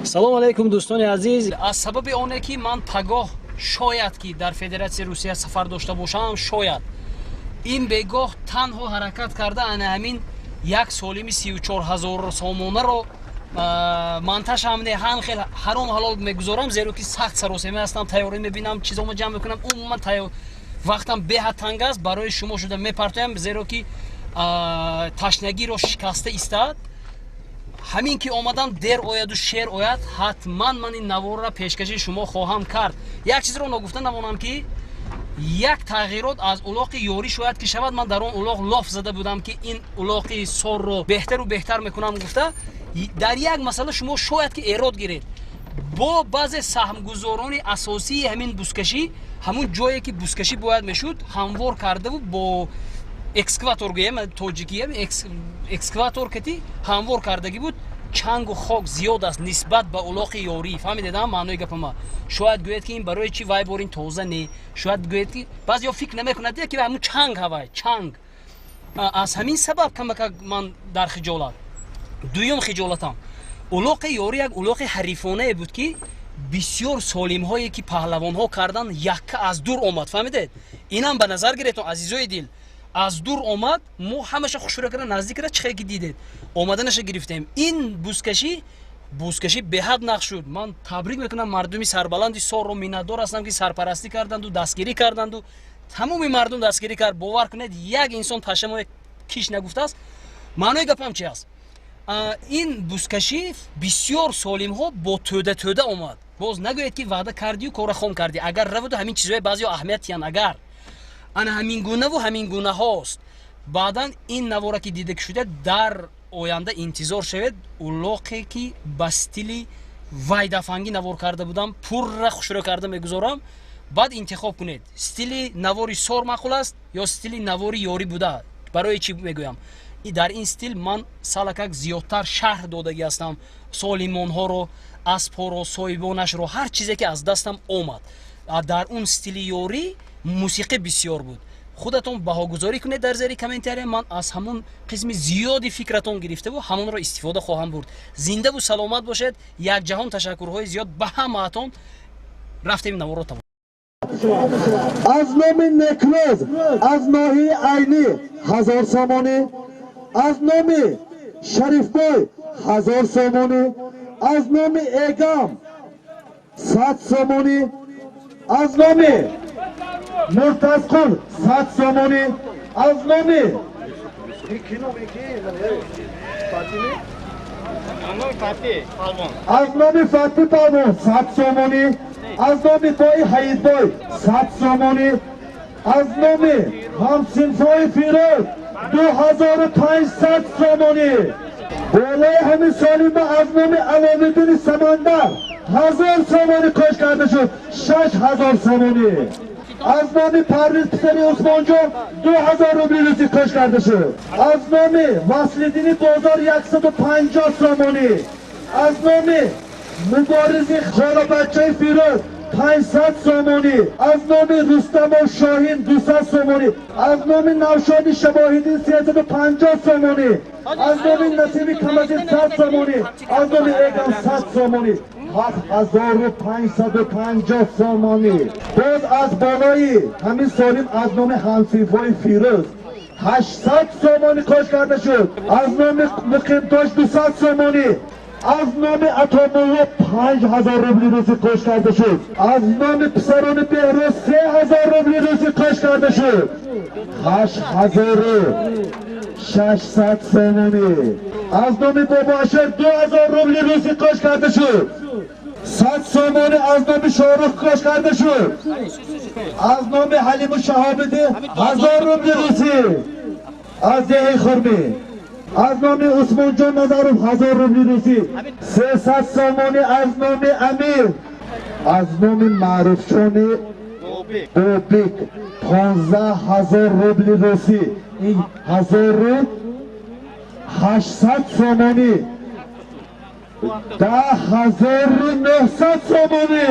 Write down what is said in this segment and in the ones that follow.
салом алейкум дӯстони азиз. Аз сабаби оне ки ман пагоҳ шояд ки дар Федератсияи Русия сафар дошта бошам, шояд ин бегоҳ танҳо ҳаракат карда ана ҳамин як солими 34,000 сомонаро монтажам неҳан хел ҳаром ҳалол мегузорам, зеро ки сахт саросима ҳастам, тайёрӣ мебинам, чизомо ҷамъ мекунам. Умуман вақтам беҳад танг аст, барои шумо шуда мепартоям, зеро ки ташнагиро шикаста истад. ҳамин ки омадан дер ояду шер ояд, ҳатман ман ин наворро пешкаши шумо хоҳам кард. Як чизро ногуфта намонам ки як тағйирот аз улоқи ёрӣ шояд ки шавад. Ман дар он улоқ лоф зада будам ки ин улоқи сорро беҳтару беҳтар мекунам гуфта. Дар як масъала шумо шояд ки эрод гиред. Бо баъзе саҳмгузорони асосии ҳамин бузкашӣ, ҳамун ҷое ки бузкашӣ бояд мешуд, ҳамвор кардаву бо экскаватор гӯям, тоҷикия экскаватор кати ҳамвор кардаги буд. Чангу хок зиёд аст нисбат ба улоқи ёрӣ. Фаҳмидедам маънои гапама? Шояд гӯед ки ин барои чи вай борин тоза не. Шояд гӯед ки баъзеё фикр намекунад ки ҳамун чанг ҳавай, чанг. Аз ҳамин сабаб камакак ман дар хиҷолат. Дуюм хиҷолатам. Улоқи ёрӣ як улоқи ҳарифонае буд ки бисёр солимҳое ки паҳлавонҳо кардан якка аз дур омад. Фаҳмидед? Инам ба назар гиред азизои дил. Аз дур омад, мо ҳамаша хушура кара наздик кара чихе ки дидед. Омаданаша гирифтем. Ин бузкашӣ беҳад нақ шуд. Ман табрик мекунам мардуми сарбаланди сорро, миннатдор ҳастам ки сарпарастӣ карданду, дастгирӣ карданду. Тамоми мардум дастгирӣ кард. Бовар кунед, як инсон пашамои киш нагуфтааст. Маънои гапам чи аст? Ин бузкашӣ бисёр солимҳо бо тӯда омад. Боз нагӯед ки ваъда кардию кора хом карди. Агар раваду ҳамин чизҳои баъзеё аҳамиятиянд. Агар ана ҳамин гунаву ҳамин гунаҳост. Баъдан ин навора ки дида ки шуда дар оянда интизор шавед. Улоқе ки ба стили вайдафангӣ навор карда будам, пурра хушро карда мегузорам. Баъд интихоб кунед. Стили навори сор маъқул аст ё стили навори ёрӣ буда? Барои чӣ мегӯям? Дар ин стил ман салакак зиёдтар шаҳр додагӣ ҳастам. Солимонҳоро, аспҳоро, соҳибонашро, ҳар чизе ки аз дастам омад. Дар он стили ёрӣ мусиқӣ бисёр буд. Худатон баҳогузорӣ кунед дар зери комментария. Ман аз ҳамун қисми зиёди фикратон гирифтаву ҳамонро истифода хоҳам бурд. Зиндаву саломат бошед. Якҷаҳон ташаккурҳои зиёд ба ҳамаатон. Рафтем наворо тамом. از نام نکرز از ناحیه عینی 1000 سامانی، از نام شریف بای 1000 سامانی، از نام ایگام 100 سامانی، از نام مرتزقل 100 سامانی، از نام فتحی پالوان 100 سامانی، از نام بای حید بای 100 سامانی، از نام همسنفای فیروز 2500 سامانی. بالای همین سالیم از نام علامتین سمندر 1000 سامانی کش کرده شد. 6000 سامانی. از نام پرویز پسری عثمان جان 2000 روبل روزی کش کرده شد. از نام وصل‌الدین بازار 150 سامانی. از نام مبارزی خالا بچه فیروز 500 سامانی. از نام رستم و شاهین 200 سامانی. از نام نوشادی شواهدی 350 سامانی. از نام نصیبی کمازی 100 سامانی. از نام ایگان 100 سامانی. 7550 سامانی. باز از بالای همین سالیم از نام همسیفای فیروز 800 سامانی کش کرده شد. از نام مقیمتاش 200 سامانی. از نام اتامولا 5000 روبل روزی کش کرده شد. از نام پسران بهروز 3000 روبل روزی کش کرده شد. 8600 سامانی. از نام بابا اشر 2000 روبل روزی کش کرده شد. 100 سامانی از نام شاهرخ کش کرده شد. از نام حلیم شهابدی 1000 روبل روزی. از دهی خرمی. از نام عثمان جان نظرم 1000 روبل روزی. 300 سامانی از نام امیر. از نام معروف شانی بوبیک 15000 روبل روزی. این 1800 سامانی. 10900 سامانی.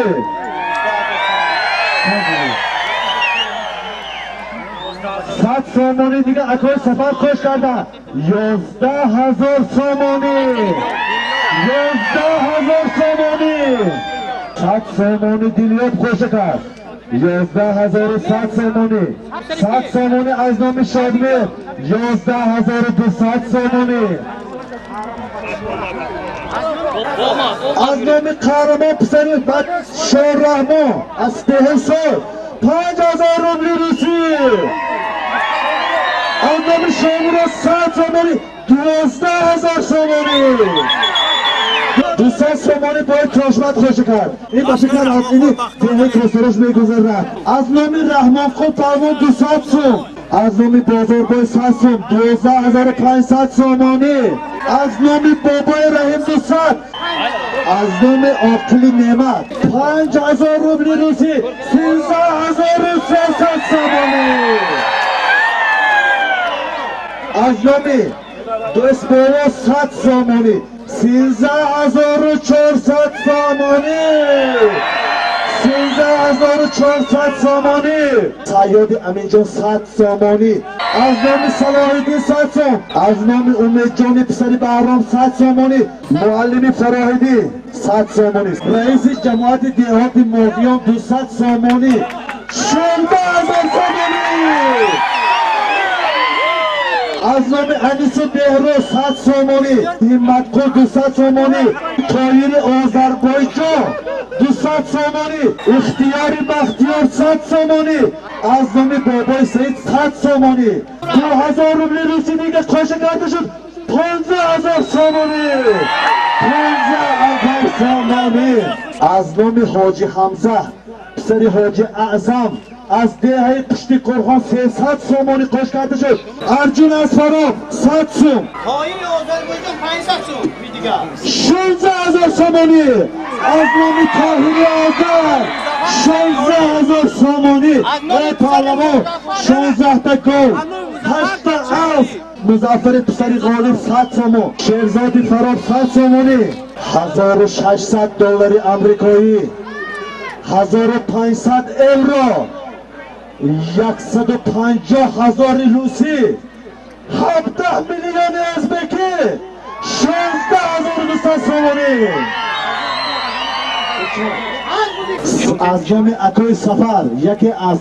100 سامانی دیگه اکای سفر کش کردن. 11000 سامانی. 11000 سامانی. سامانی دیلیوت خوش کرد 11100 سامانی 100 سامانی از نام شادمیر 11200 سامانی از نام قهرمان پسری بعد شاهرحمان از تهران 5000 روبل روسی از نام شامورا 100 سامانی 12000 سامانی 200 سامانی باید تراشمت خوش کرد این باشه کرد از اینی تهه کسرش میگذرد از نام رحمان خوب پرمون 200 سوم از نام بازار باید 100 سوم 12500 سامانی از نام بابای رحیم 200 از نام آقلی نعمت 5000 روبل روسی 13300 سامانی از نام دوست بالا 100 سامانی 13400 سامانی 13400 سامانی سیاد امینجان 100 سامانی از نام صلاح الدین 100 سام از نام امید جان پسری بهرام 100 سامانی معلم فراهیدی 100 سامانی رئیس جماعت دیهات ماویان 200 سامانی 14000 سامانی از نام انیس بهرو 100 سامانی همتقل 200 سامانی طایر آذربایجان 200 سامانی اختیار بختیار 100 سامانی از نام بابای سعید 100 سامانی 2000 روبل روسی دیگه خوش کرده شد 15000 سامانی 15000 سامانی از نام حاجی حمزه پسر حاجی اعظم از دهه پشتی کرخان 300 سامانی خوش کرده شد ارجون اسفرام 100 سوم پایین آذربایجان 500 سوم دیگه 16000 سامانی از نام طاهری آذر 16000 سامانی ای پهلوان 16 تا گل 8 تا اس مظفر پسری غالب 100 سامان شهرزاد فرار 100 سامانی 1600 دلاری آمریکایی 1500 اورو 150,000 روسی 17 میلیون ازبکی 16200 سامانی از جمع اکای سفر یکی از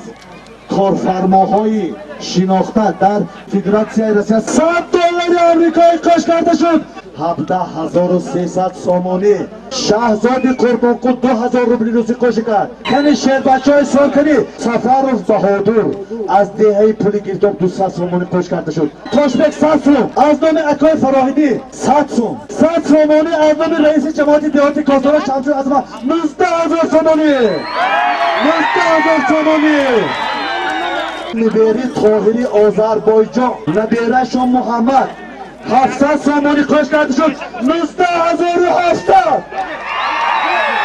کارفرماهای شناخته در فدراسیون روسیه 100 دلار آمریکایی کش کرده شد 17300 سامانی شهزاد قربانقل 2000 روبل روسی کش کرد کنی شهر بچه های سال کنی سفر بهادر از دهه پولی گیرداب 200 سامانی کش کرده شد تاشبک 100 سوم از نام اکای فراهیدی 100 سوم 100 سامانی از نام رئیس جماعت دیهاتی کازارا شمشیر ازما 19000 سامانی 19000 سامانی نبیری طاهری آذربایجان نبیره شام محمد 700 سامانی کش کرده شد 19700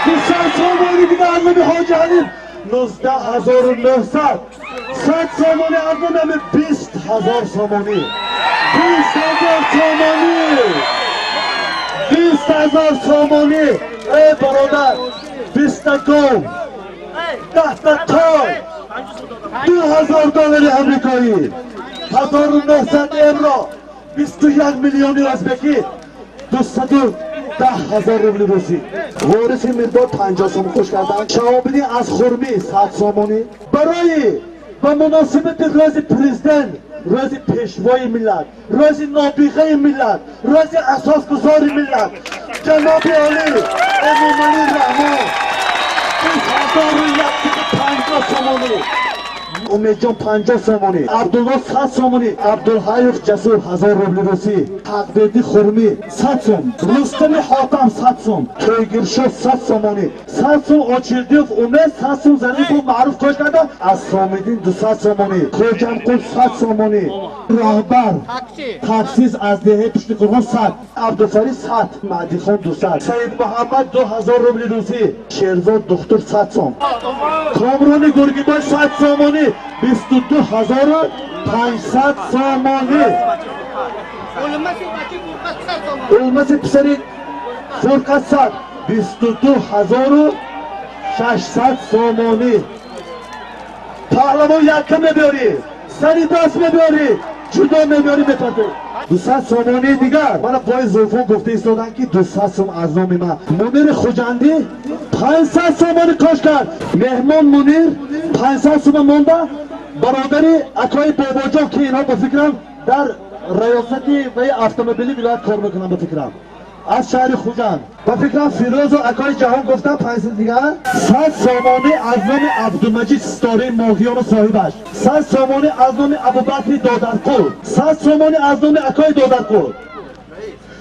200 سامانی دیگه از نام حاجی حلیم 19900 100 سامانی از نام 20000 سامانی 20000 سامانی 20000 سامانی ای برادر 20 تا گل 10 تا تای 2000 دلار آمریکایی 1900 اورو 21 میلیون ازبکی 210,000 روبل روسی وارث مرداد 50 سوم خوش کردن شهابدین از خرمی 100 سامانی برای به مناسبت روز پرزیدنت روز پیشوای ملت روز نابغه ملت روز اساسگذار ملت جناب عالی امامعلی رحمان 2150 سامانی امید جان 50 سامانی عبدالله 100 سامانی عبدالحیف جسور 1000 روبل روسی حقبردی خرمی 100 سوم رستم حاتم 100 سوم تویگرشاه 100 سامانی 100 سوم آچردیوف امید 100 سوم ظریف معروف کش کرده از سامیدین 200 سامانی خوجمقل 100 سامانی راهبر تخصیص از دهه پشت کرخان 100 عبدالفری 100 مهدی خان 200 سید محمد 2000 روبل روسی شیرزاد دختر 100 سوم کامران گرگیبای 100 سامانی 22500 سامانی اولمس پسری فرقت 100 22600 سامانی پهلوان یکم میبیاری سری دست میبیاری جدا میبیاری میپرده 200 سومانی دیگر من پای زلفون گفته ایستادن که 200 سوم از نام من. منیر خوجندی 500 سومانی کاش کرد. مهمان منیر 500 سوم مونده. برادری اکای باباجان که اینها به فکرم در ریاستی و اتومبیلی ولایت کار میکنن به فکرم از شهر خوجند. به فکرم فیروز و اکای جهان گفتن 500 دیگر 100 سومانی از نام عبدالمجید ستاره ماهیان و صاحبش، 100 سومانی از نام ابوبکر دادرقل، 100 سومانی از نام اکای دادرقل،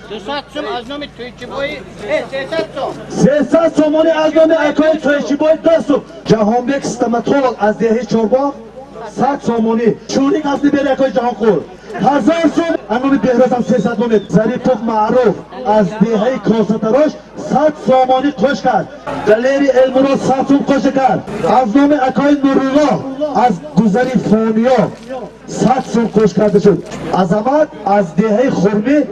200 سوم از نام تویچی بوی 300 سوم 300 سومانی از نام اکای تویچی بوی دستو جهانبک استماتولوگ از دهه چورباغ 100 سومانی شوریک از بیر اکای جهان قل 1000 سوم از نام بهروز هم 300 نومید ظریفوف معروف از دهه کاساتراش 100 سومانی خوش کرد. گلری علمرو 100 سوم خوش کرد. از نام اکای نورالله از گذری فانیا 100 سوم خوش کرده شد. عظمت از دهه خرمی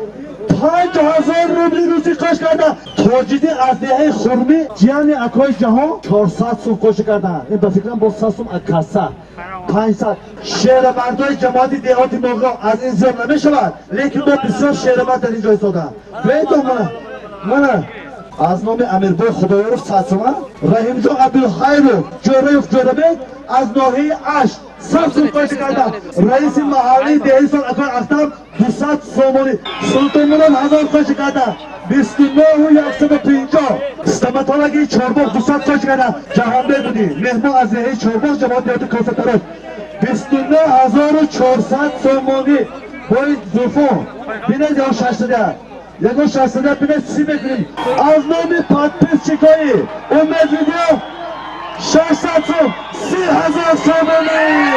5000 روبلی روزی خوش کرده. تاجیدی از دهه خرمی جیان اکای جهان 400 سوم خوش کرده. این به فکرم با 100 سوم اکاسه 500 شعر مردای جماعتی دیهاتی موقع از این زیر نمی شود، لیکن ما بسیار شعر مرد در اینجا ایستادم. بیتون من از نام امیربای خدایارف 100 سوم، رحیم جان عبدالخیر جوریف جوربک از ناحیه اشت 100 سوم خوش کرده. رئیس محلی دهی سال اکای اختم 200 سومانی، سلطان مراد 1000 خوش کرده. 29 و 150 استماتولوژی چورباغ 200 خوش کرده. جهان بودی مهمان از دهه چورباغ جماعت دیهات کاساتراش 29400 سومانی بای زلفون بینید یا 600 یکو 600 بینید سی بکنید. از نام پادپیس چیکایی امید ویدیو 600 سوم 30,000 سومانی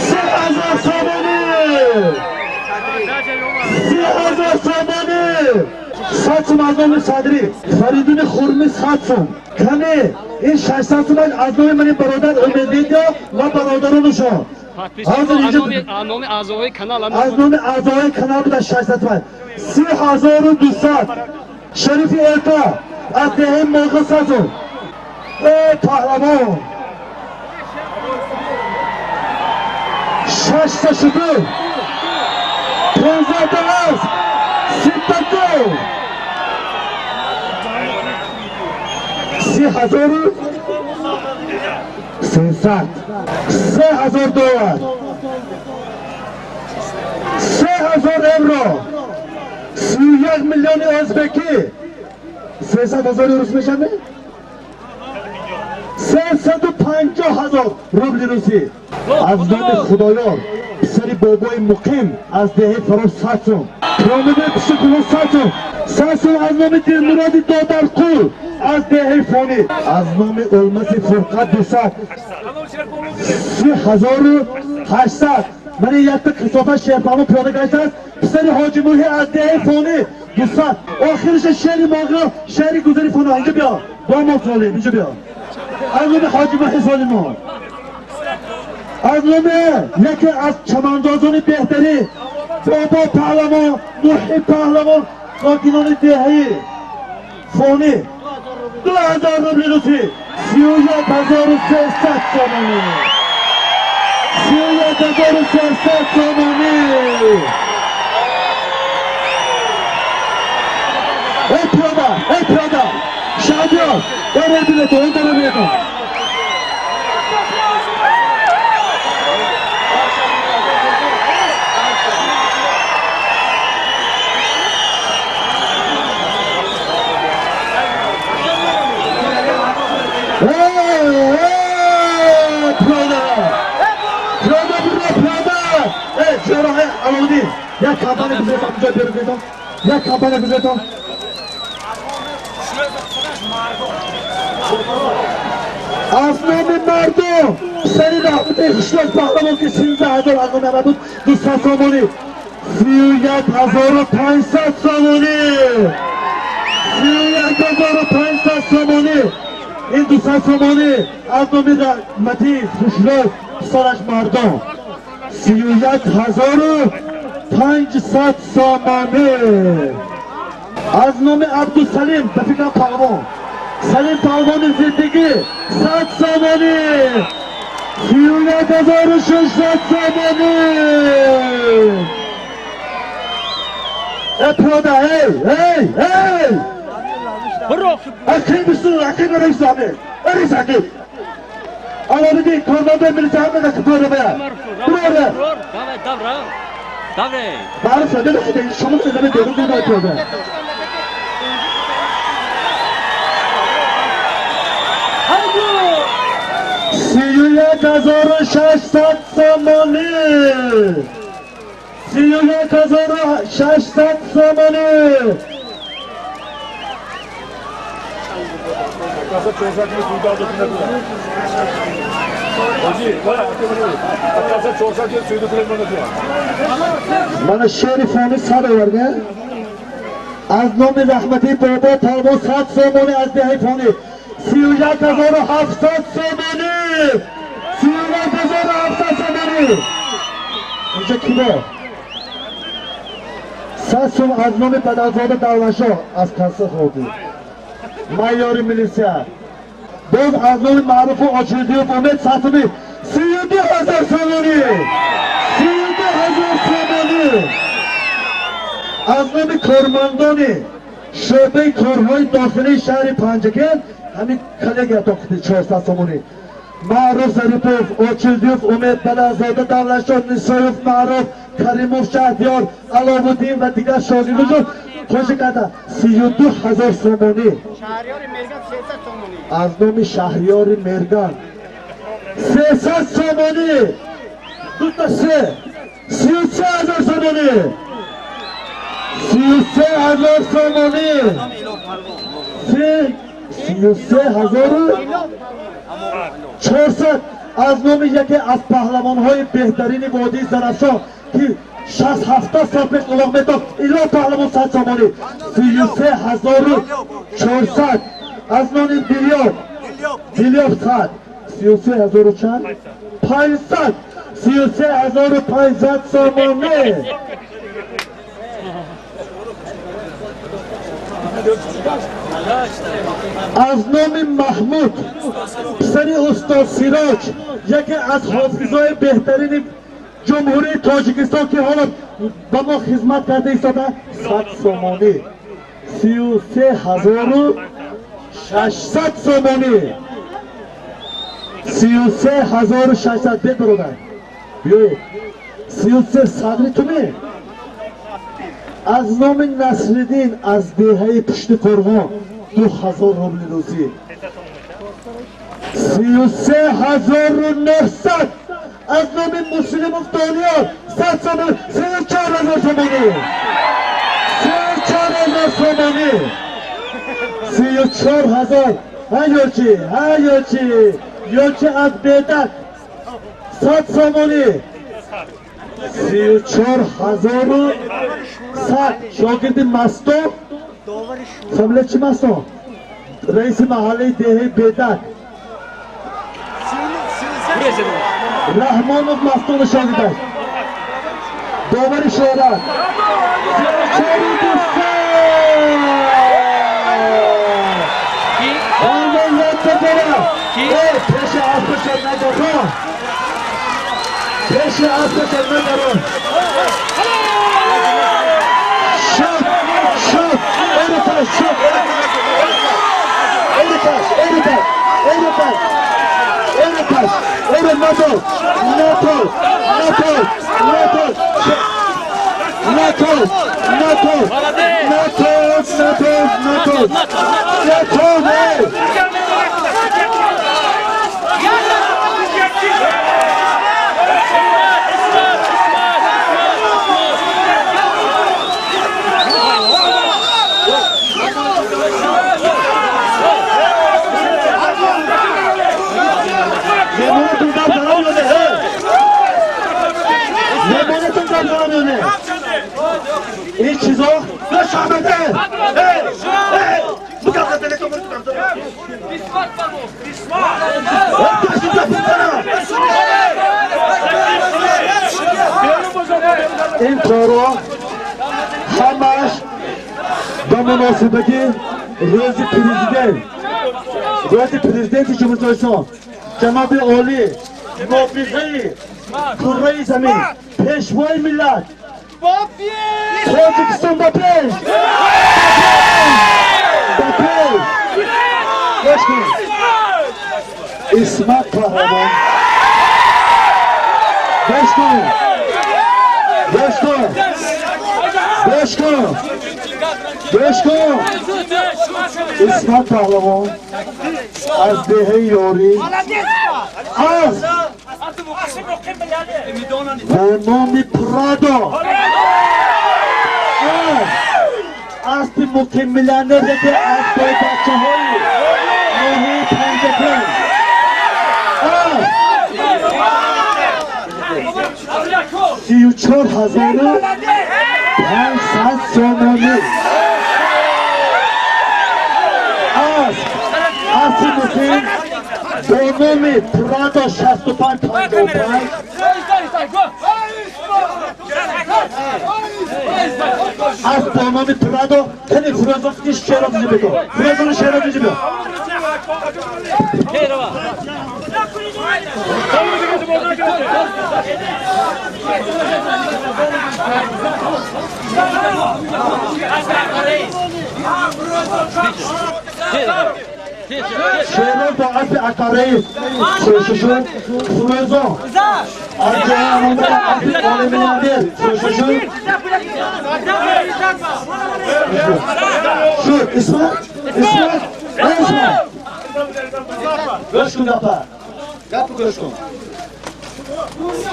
30,000 سومانی 30,000 سومانی 100 سوم از نام صدری فریدون خرمی 100 سوم کنه. این 600 سوم از نام من برادر امید ویدیو و برادرانشون از نام اعضای کانال از نام اعضای کانال بوده 600 سوم 3200 شریفی ارتا از دهه موقع 100 سوم ای پهلوان 6 شکر 15 دلاز 30,000 300 3,000 دلار 3,000 اورو 31 میلیون ازبکی 300,000 روس میشن 350,000 روبل روسی. از نام خدایار سری بابای مقیم از دهه فرار 100 سوم پیامده پشکلو 100 سوم 100 سوم از نام دلمراد دادرقل از دهه فانی. از نام علمسی فرقت 200 30,800 من یک تا کسافت شهرپاما پیاده گشته است پسر حاجی موحی از دهه فانی 200 آخرش شهری ماغرا شهری گذری فانا. اینجا بیا با ما سالیم اینجا بیا از نام حاجی موحی سالیم از نام یکی از چمندازان بهتری بابا پهلوان محی پهلوان ساکنان دهی فانی 2,000 روبل روسی 31,300 سومانی 31,300 سومانی. ای پیاده شادیان داره بیلتو اون داره بیلتو یک کمپانی بزرگم اینجا بیرون یک کمپانی بزرگم از نام مردم سری رحمت خشلک پهلوان که 13,000 از نام عبود 200 سومانی 31,500 سومانی 31,500 سومانی. این 200 سومانی از نام رحمتی خشلک سرش مردم 31,500 سومانی. از نام عبدالسلیم به فکر پهلوان سلیم پهلوان زندگی 100 سومانی 31,600 somoni. Piyoda, hey. Akın mısın? Akın arayısı abi. Arayısı akın. Allah'ını değil, kornada militağımda da kıpırdı be. Buraya. Davre. Bari söyle de hadi, şunu söyle de diyorum, bunu yapıyor be. Siyuya kazarı şaşsat somoni. Siyuya kazarı şaşsat somoni. Kasa çoğsak mı kuydu aldı ne kadar? Hoca, bana kasa çoğsak diye suydu kullanma ne kadar? Bana şerifani sarılar ne? Az nomi rahmeti baba talbo sat somoni az dehifani. Siyuya kazarı hafsat somoni. Siyuya kazarı hafsat somoni. Önce kim o? Sasum az nomi pedazada davlaşo az kansı oldu. Mayori milisiya. Biz az nomi marufu açıldığı Ahmet Satımı 32,000 somoni. 32,000 somoni. از نام کارمندانی شعبه کارهای داخلی شهر پنجگل همین کلیگ اتاقتی 400 سومونی معروف ظریفوف، اوچلدیوف، امید بلازاده، دولتشان، نسایوف، معروف، کریموف، شهریار، علاوالدین و دیگر شاگردان خوشی کرده 32,000 سومونی. Şahriyar Mergan 300 somoni. از نام شهریار مرگان 300 سومونی. دو تا 33,000 سومونی. 33,000 somoni. 33,400 از نام یکی از پهلوان‌های بهترین وادی زرافشان که 60-70 سال پیش قلق می‌داد اینا پهلوان 100 somoni. 33,400 از نام دیلیاب 100 33,000 چند؟ 500 33,500 somoni. از نام محمود پسری استاد سیراج یکی از حافظای بهترین جمهوری تاجیکستان که حالا با ما خدمت کرده ایستاده 100 somoni. 33,600 somoni. 33,600 بید برادر بیایید 33 صدری تومی. از نام نصرالدین از دهه پشت قرغان 2,000 روبل روزی. 33,900 از نام مسلم افتانیان 100 somoni. 34,000 somoni. 34,000 somoni. 34,000 یلچی از بیدک 100 somoni. 34,100 شاگرد مستو فهمیده چی مستو؟ رئیس محله دهه بیدک رحمانوف مستو شاگردش داور شهرت 34,200 پیش اسب شد نگاه پیش اسب شد نگاه شد ایرتاش شد ایرتاش این چیزا نش آمده. این کارا همش به مناسبتی روز پرزیدنت جمهوری اسلامی جناب عالی نابغه کره زمین پیشوای ملت تاجیکستان با پیش گوش کن اسمت پهلوان گوش کن گوش کن گوش کن گوش کن اسمت پهلوان از دهه یاری از با نام پرادو از مکملانه بده از با بچه های نوهی پنجتن از 34,500 سومانی از مکم با نام پرادو 6555 از با نام پرادو تنی فرازوفتی شعر دیجی بگو فرازون شعر دیجی بگو شعر با عرف اکاره سوششون فرازون از جهان عرف آلمیناندر سوششون شد اسمت گوش کن گپ گوش کن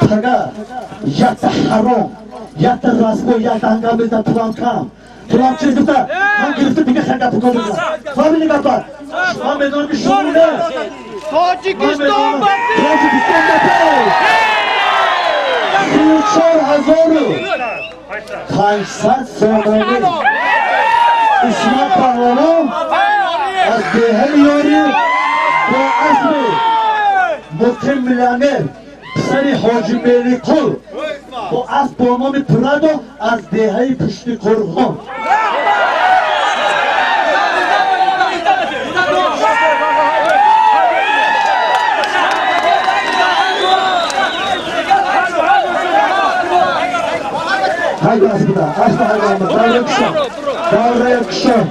پگه یک حرام یک رسمو یک هنگام بزن پلان کم پلان چیز گفته من گرفته دیگه خیلی گپ کن بزن فهمیدی گپت شما میدونم که شمونه تاجیکستان با 34,500 سومانی اسمت پهلوان از دهه یاری با اسم مکم میلیونر پسر حاجی میلی قل با اسم با نام پرادو از دهه پشت کرغان haydi aslında, asla haydi olmaz. Davra yakışıyor.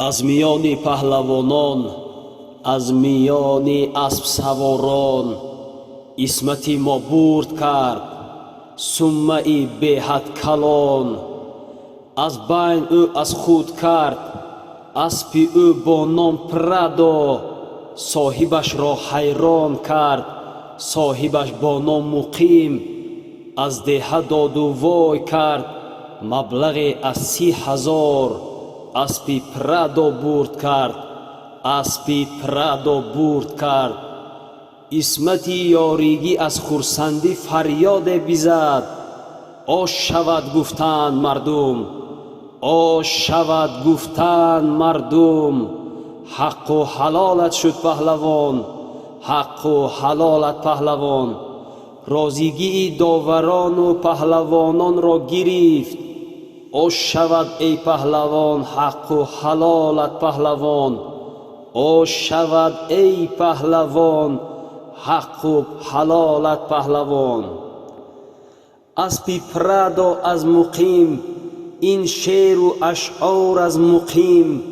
از میان پهلوانان از میان اسب سواران اسمتی ما برد کرد سمعی به حد کلان از بین او از خود کرد اسبی او با نام پرادو صاحبش را حیران کرد صاحبش با نام مقیم از دهه داد و وای کرد مبلغ از 30,000 اسبی پرادو برد کرد اسبی پرادو برد کرد اسمتی یاریگی از خرسندی فریاد بزد آش شود گفتند مردم آش شود گفتند مردم حق و حلالت شد پهلوان حق و حلالت پهلوان رازیگی داوران و پهلوانان را گرفت آش شود ای پهلوان حق و حلالت پهلوان آش شود ای پهلوان حق و حلالت پهلوان اسبی پرادو از مقیم این شعر و اشعار از مقیم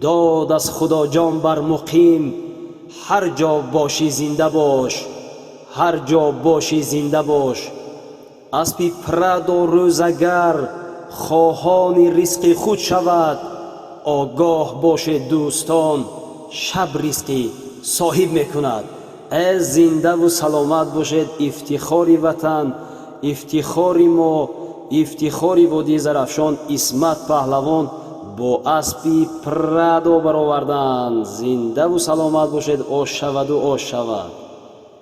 داد از خدا جان بر مقیم هر جا باشی زنده باش هر جا باشی زنده باش اسبی پرادو روزگر خواهان رزق خود شود آگاه باشه دوستان شب رزقی صاحب میکند از زنده و سلامت باشد افتخاری وطن افتخاری ما افتخاری وادی زرافشان اسمت پهلوان با اسبی پرادو برآوردند زنده و سلامت باشد آش شود و آش شود